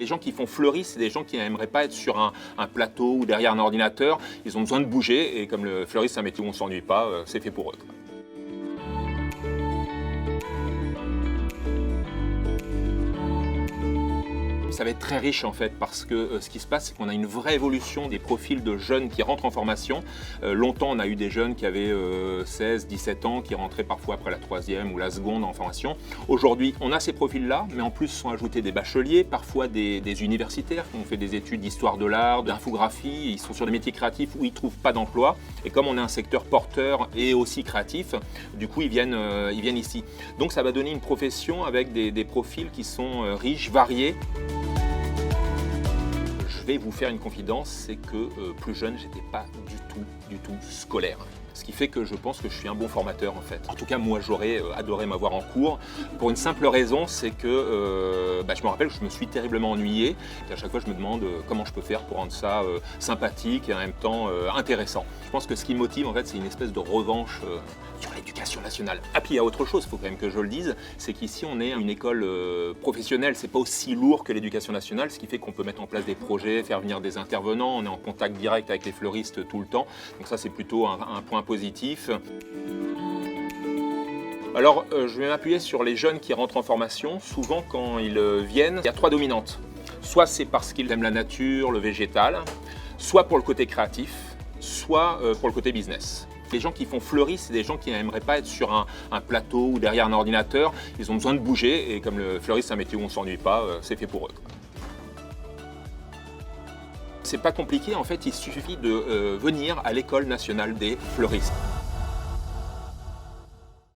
Les gens qui font fleuriste, c'est des gens qui n'aimeraient pas être sur un plateau ou derrière un ordinateur. Ils ont besoin de bouger et comme le fleuriste, c'est un métier où on ne s'ennuie pas, c'est fait pour eux. Ça va être très riche en fait parce que ce qui se passe, c'est qu'on a une vraie évolution des profils de jeunes qui rentrent en formation. Longtemps, on a eu des jeunes qui avaient 16, 17 ans, qui rentraient parfois après la troisième ou la seconde en formation. Aujourd'hui, on a ces profils-là, mais en plus sont ajoutés des bacheliers, parfois des universitaires qui ont fait des études d'histoire de l'art, d'infographie. Ils sont sur des métiers créatifs où ils ne trouvent pas d'emploi. Et comme on a un secteur porteur et aussi créatif, du coup, ils viennent ici. Donc ça va donner une profession avec des profils qui sont riches, variés. Je vais vous faire une confidence, c'est que plus jeune, j'étais pas du tout scolaire. Ce qui fait que je pense que je suis un bon formateur en fait. En tout cas, moi j'aurais adoré m'avoir en cours pour une simple raison, c'est que je me rappelle que je me suis terriblement ennuyé. Et à chaque fois, je me demande comment je peux faire pour rendre ça sympathique et en même temps intéressant. Je pense que ce qui me motive en fait, c'est une espèce de revanche sur l'éducation nationale. Ah puis il y a autre chose, il faut quand même que je le dise, c'est qu'ici on est une école professionnelle, c'est pas aussi lourd que l'éducation nationale, ce qui fait qu'on peut mettre en place des projets, faire venir des intervenants, on est en contact direct avec les fleuristes tout le temps, donc ça c'est plutôt un point positif. Alors je vais m'appuyer sur les jeunes qui rentrent en formation, souvent quand ils viennent, il y a trois dominantes. Soit c'est parce qu'ils aiment la nature, le végétal, soit pour le côté créatif, soit pour le côté business. Les gens qui font fleuriste, c'est des gens qui n'aimeraient pas être sur un plateau ou derrière un ordinateur. Ils ont besoin de bouger et comme le fleuriste, c'est un métier où on ne s'ennuie pas, c'est fait pour eux. C'est pas compliqué, en fait, il suffit de venir à l'École nationale des fleuristes.